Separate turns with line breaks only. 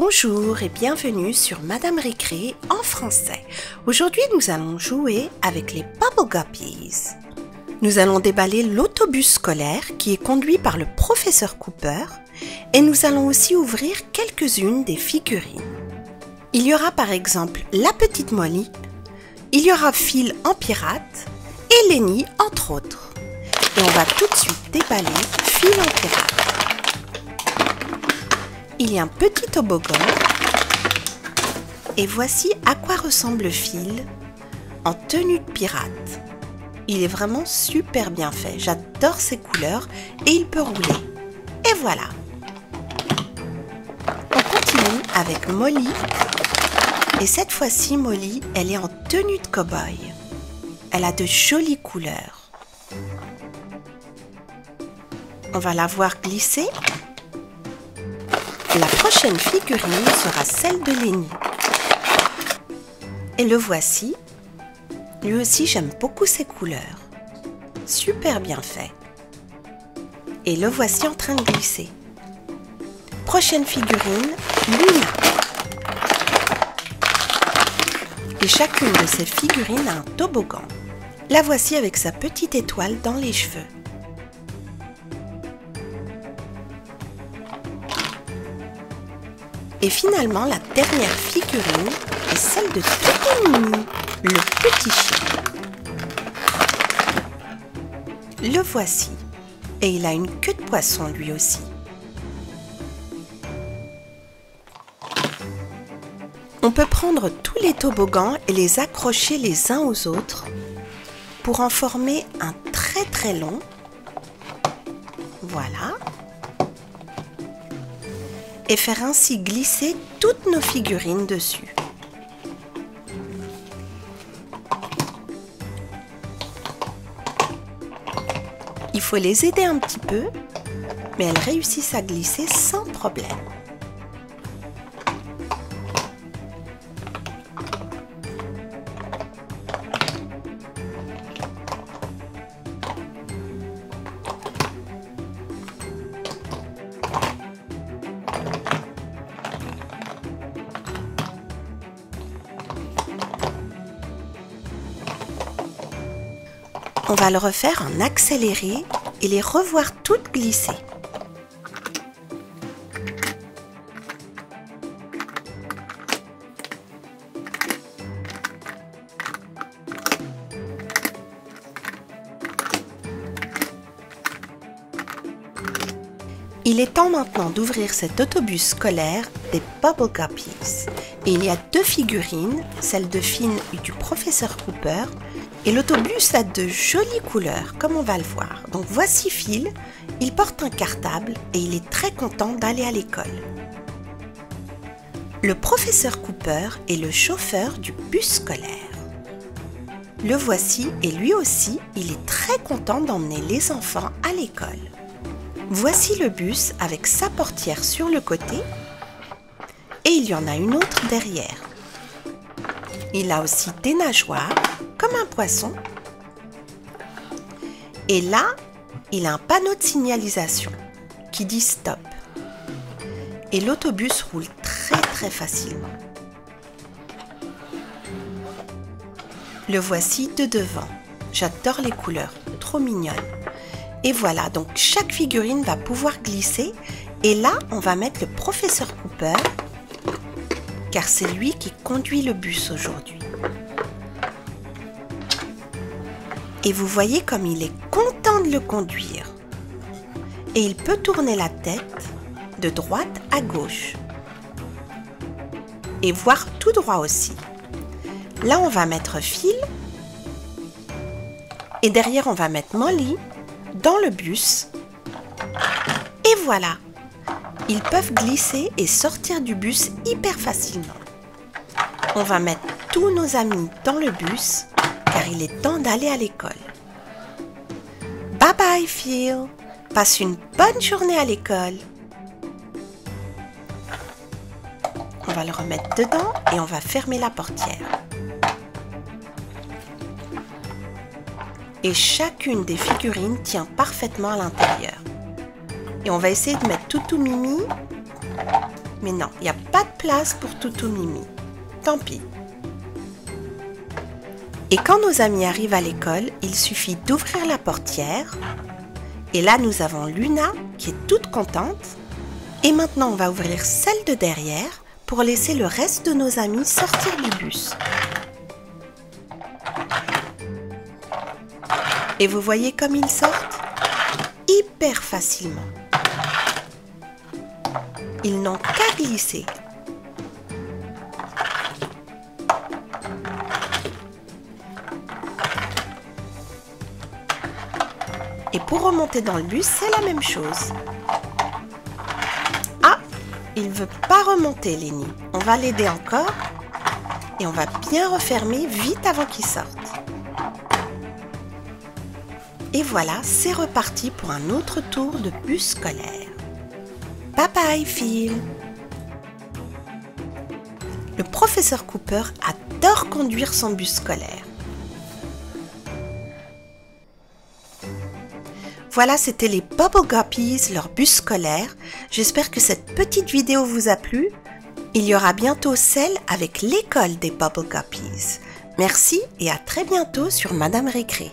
Bonjour et bienvenue sur Madame Récré en français. Aujourd'hui, nous allons jouer avec les Bubble Guppies. Nous allons déballer l'autobus scolaire qui est conduit par le professeur Cooper et nous allons aussi ouvrir quelques-unes des figurines. Il y aura par exemple la petite Molly, il y aura Phil en pirate et Lenny entre autres. Et on va tout de suite déballer Phil en pirate. Il y a un petit toboggan et voici à quoi ressemble Phil en tenue de pirate. Il est vraiment super bien fait, j'adore ses couleurs et il peut rouler. Et voilà. On continue avec Molly et cette fois-ci Molly, elle est en tenue de cow-boy. Elle a de jolies couleurs. On va la voir glisser. La prochaine figurine sera celle de Lenny. Et le voici. Lui aussi, j'aime beaucoup ses couleurs. Super bien fait. Et le voici en train de glisser. Prochaine figurine, Luna. Et chacune de ces figurines a un toboggan. La voici avec sa petite étoile dans les cheveux. Et finalement, la dernière figurine est celle de Toumini, le petit chien. Le voici. Et il a une queue de poisson lui aussi. On peut prendre tous les toboggans et les accrocher les uns aux autres pour en former un très long. Voilà. Et faire ainsi glisser toutes nos figurines dessus. Il faut les aider un petit peu, mais elles réussissent à glisser sans problème. On va le refaire en accéléré et les revoir toutes glisser. Il est temps maintenant d'ouvrir cet autobus scolaire des Bubble Guppies. Et il y a deux figurines, celle de Finn et du professeur Cooper. Et l'autobus a de jolies couleurs, comme on va le voir. Donc voici Phil, il porte un cartable et il est très content d'aller à l'école. Le professeur Cooper est le chauffeur du bus scolaire. Le voici et lui aussi, il est très content d'emmener les enfants à l'école. Voici le bus avec sa portière sur le côté et il y en a une autre derrière. Il a aussi des nageoires, comme un poisson. Et là, il a un panneau de signalisation qui dit stop. Et l'autobus roule très facilement. Le voici de devant. J'adore les couleurs, trop mignonnes. Et voilà, donc chaque figurine va pouvoir glisser. Et là, on va mettre le professeur Cooper, car c'est lui qui conduit le bus aujourd'hui. Et vous voyez comme il est content de le conduire. Et il peut tourner la tête de droite à gauche. Et voir tout droit aussi. Là, on va mettre Phil. Et derrière, on va mettre Molly dans le bus. Et voilà. Ils peuvent glisser et sortir du bus hyper facilement. On va mettre tous nos amis dans le bus. Car il est temps d'aller à l'école. Bye bye Phil, passe une bonne journée à l'école. On va le remettre dedans et on va fermer la portière. Et chacune des figurines tient parfaitement à l'intérieur. Et on va essayer de mettre Toutou Mimi Mais non, il n'y a pas de place pour Toutou Mimi. Tant pis. Et quand nos amis arrivent à l'école, il suffit d'ouvrir la portière. Et là, nous avons Luna qui est toute contente. Et maintenant, on va ouvrir celle de derrière pour laisser le reste de nos amis sortir du bus. Et vous voyez comme ils sortent? Hyper facilement. Ils n'ont qu'à glisser. Et pour remonter dans le bus, c'est la même chose. Ah, il ne veut pas remonter, Lenny. On va l'aider encore. Et on va bien refermer vite avant qu'il sorte. Et voilà, c'est reparti pour un autre tour de bus scolaire. Bye bye, Phil. Le professeur Cooper adore conduire son bus scolaire. Voilà, c'était les Bubble Guppies, leur bus scolaire. J'espère que cette petite vidéo vous a plu. Il y aura bientôt celle avec l'école des Bubble Guppies. Merci et à très bientôt sur Madame Récré.